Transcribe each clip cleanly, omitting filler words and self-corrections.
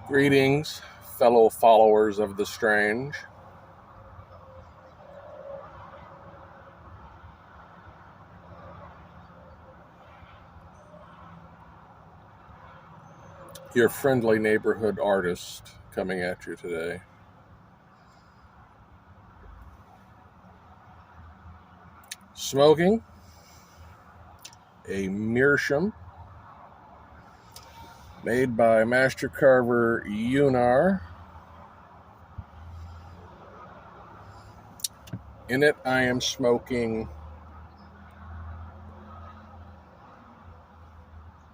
Greetings, fellow followers of the strange. Your friendly neighborhood artist coming at you today. Smoking a meerschaum made by master carver Unar. In it, I am smoking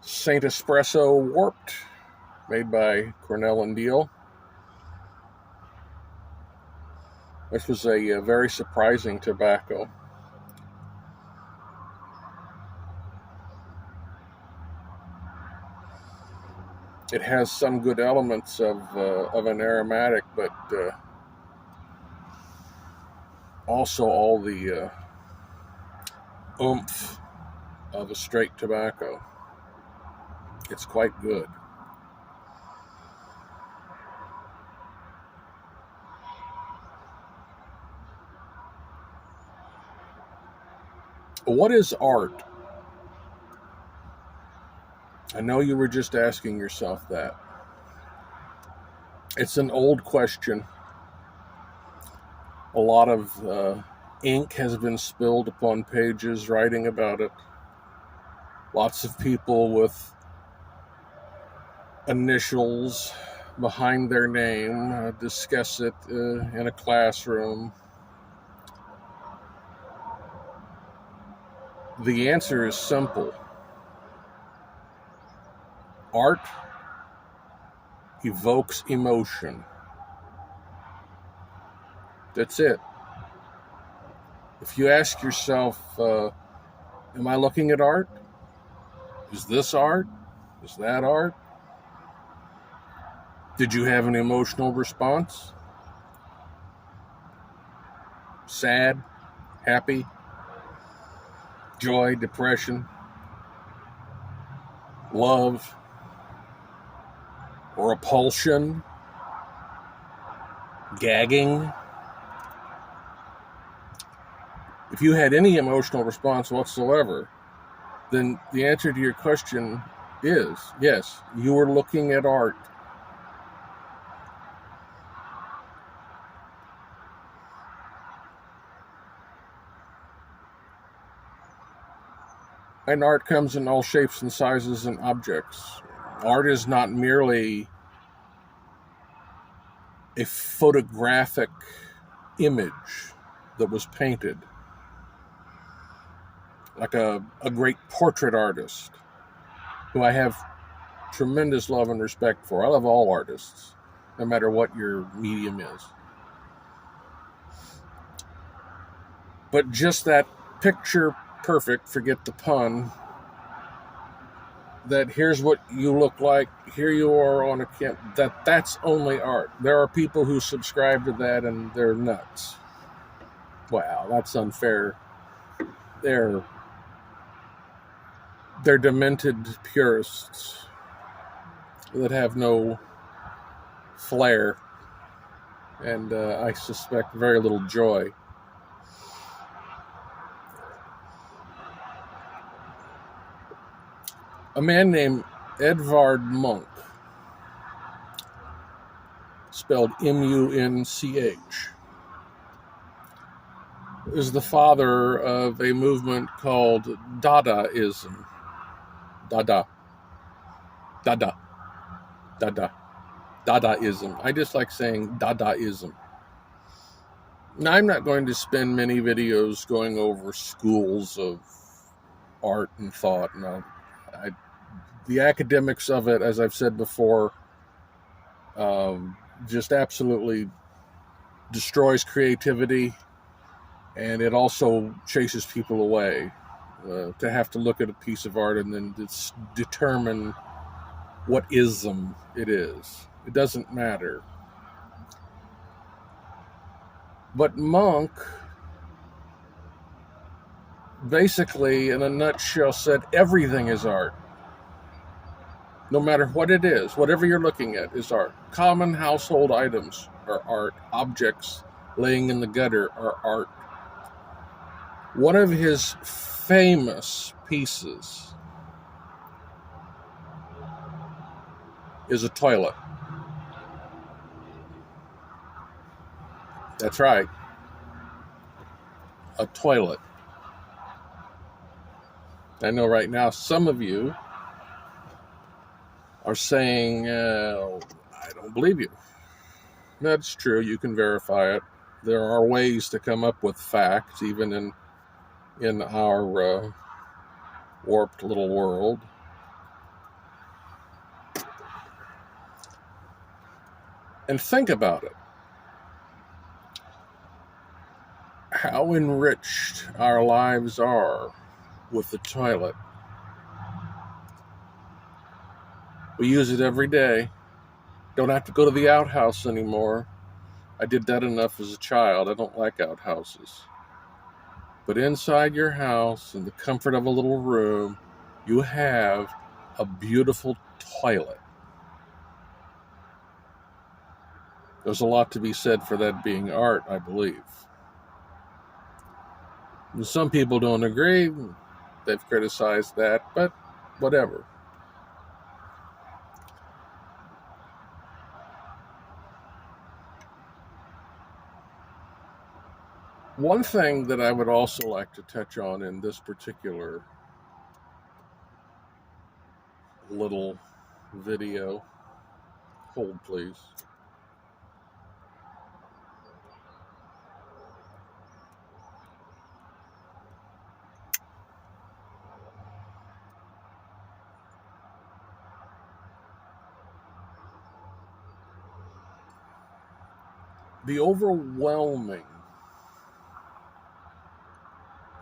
Saint Espresso Warped, made by Cornell and Deal. This was a very surprising tobacco. It has some good elements of an aromatic, but also all the oomph of a straight tobacco. It's quite good. What is art? I know you were just asking yourself that. It's an old question. A lot of ink has been spilled upon pages writing about it. Lots of people with initials behind their name discuss it in a classroom. The answer is simple. Art evokes emotion. That's it. If you ask yourself, am I looking at art? Is this art? Is that art? Did you have an emotional response? Sad? Happy? Joy? Depression? Love? Repulsion? Gagging? If you had any emotional response whatsoever, then the answer to your question is yes, you were looking at art. And art comes in all shapes and sizes and objects. Art is not merely a photographic image that was painted. Like a great portrait artist who I have tremendous love and respect for. I love all artists, no matter what your medium is. But just that picture perfect, forget the pun, that here's what you look like, here you are on a camp, that's only art. There are people who subscribe to that and they're nuts. Wow, that's unfair. They're demented purists that have no flair and I suspect very little joy. A man named Edvard Munch, spelled M-U-N-C-H, is the father of a movement called Dadaism. Dadaism. I just like saying Dadaism. Now, I'm not going to spend many videos going over schools of art and thought. No, the academics of it, as I've said before, just absolutely destroys creativity, and it also chases people away. To have to look at a piece of art and then determine what ism it is. It doesn't matter. But Munch basically, in a nutshell, said everything is art. No matter what it is, whatever you're looking at is art. Common household items are art. Objects laying in the gutter are art. One of his famous pieces is a toilet. That's right, a toilet. I know right now some of you are saying, I don't believe you. That's true, you can verify it. There are ways to come up with facts, even in our warped little world. And think about it. How enriched our lives are with the toilet. We use it every day. Don't have to go to the outhouse anymore. I did that enough as a child. I don't like outhouses. But inside your house, in the comfort of a little room, you have a beautiful toilet. There's a lot to be said for that being art, I believe. And some people don't agree. They've criticized that, but whatever. One thing that I would also like to touch on in this particular little video, hold please. The overwhelming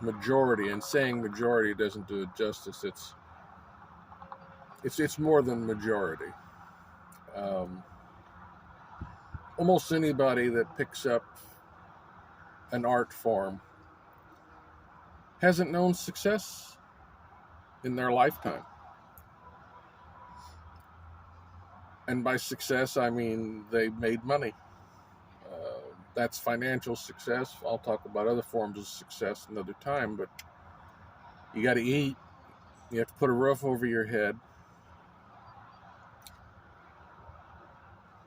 majority, and saying majority doesn't do it justice, it's more than majority. Almost anybody that picks up an art form hasn't known success in their lifetime. And by success, I mean they made money. That's financial success. I'll talk about other forms of success another time, but you got to eat. You have to put a roof over your head.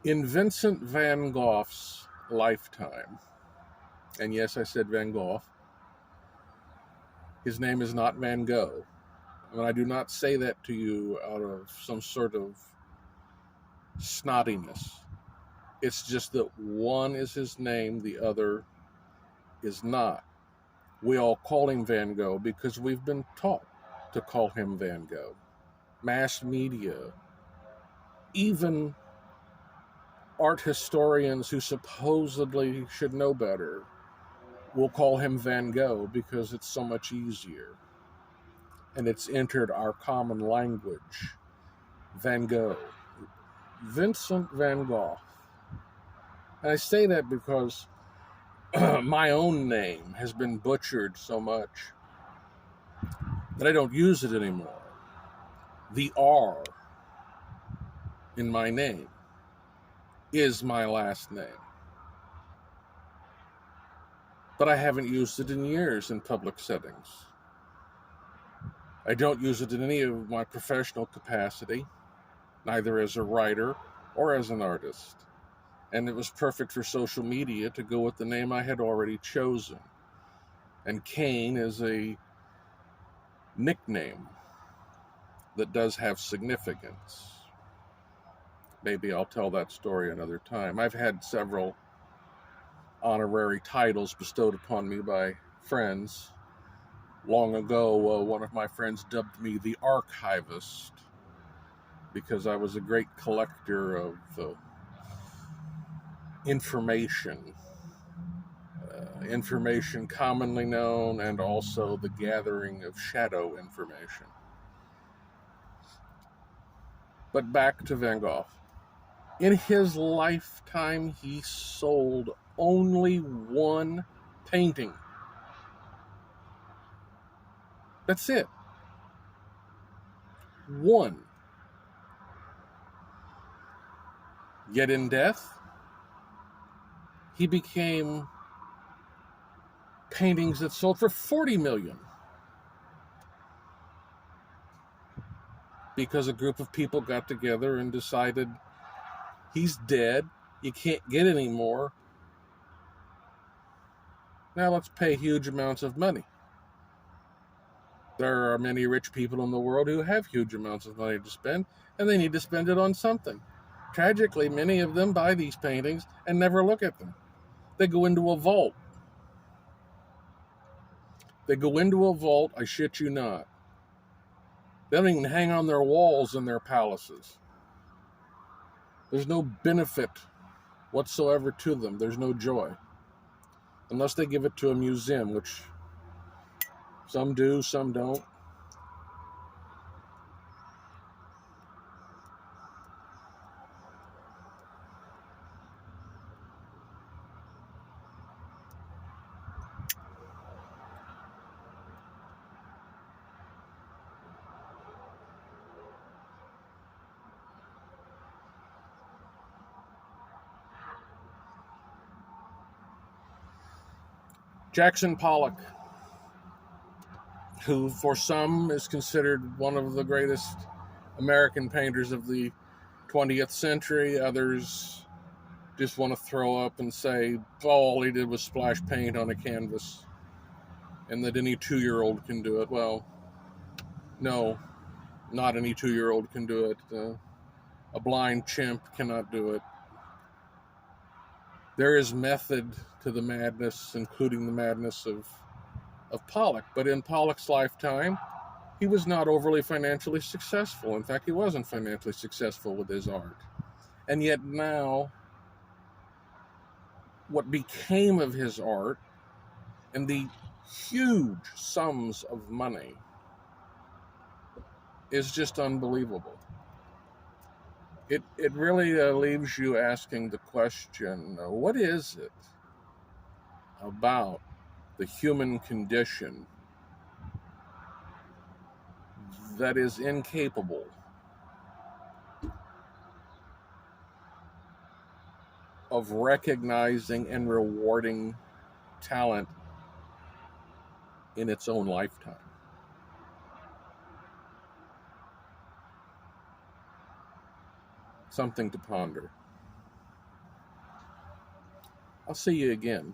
In Vincent van Gogh's lifetime, and yes, I said Van Gogh, his name is not Van Gogh. And I do not say that to you out of some sort of snottiness. It's just that one is his name, the other is not. We all call him Van Gogh because we've been taught to call him Van Gogh. Mass media, even art historians who supposedly should know better, will call him Van Gogh because it's so much easier. And it's entered our common language. Van Gogh. Vincent van Gogh. And I say that because my own name has been butchered so much that I don't use it anymore. The R in my name is my last name. But I haven't used it in years in public settings. I don't use it in any of my professional capacity, neither as a writer or as an artist. And it was perfect for social media to go with the name I had already chosen. And Kane is a nickname that does have significance. Maybe I'll tell that story another time. I've had several honorary titles bestowed upon me by friends. Long ago, one of my friends dubbed me the archivist because I was a great collector of information commonly known, and also the gathering of shadow information. But back to Van Gogh. In his lifetime, he sold only one painting. That's it. One. Yet in death, he became paintings that sold for 40 million. Because a group of people got together and decided, he's dead, you can't get any more. Now let's pay huge amounts of money. There are many rich people in the world who have huge amounts of money to spend, and they need to spend it on something. Tragically, many of them buy these paintings and never look at them. They go into a vault. I shit you not. They don't even hang on their walls in their palaces. There's no benefit whatsoever to them. There's no joy. Unless they give it to a museum, which some do, some don't. Jackson Pollock, who for some is considered one of the greatest American painters of the 20th century. Others just want to throw up and say, oh, all he did was splash paint on a canvas and that any 2-year-old can do it. Well, no, not any 2-year-old can do it. A blind chimp cannot do it. There is method to the madness, including the madness of Pollock. But in Pollock's lifetime, he was not overly financially successful. In fact, he wasn't financially successful with his art. And yet now, what became of his art and the huge sums of money is just unbelievable. It really leaves you asking the question, what is it about the human condition that is incapable of recognizing and rewarding talent in its own lifetime? Something to ponder. I'll see you again.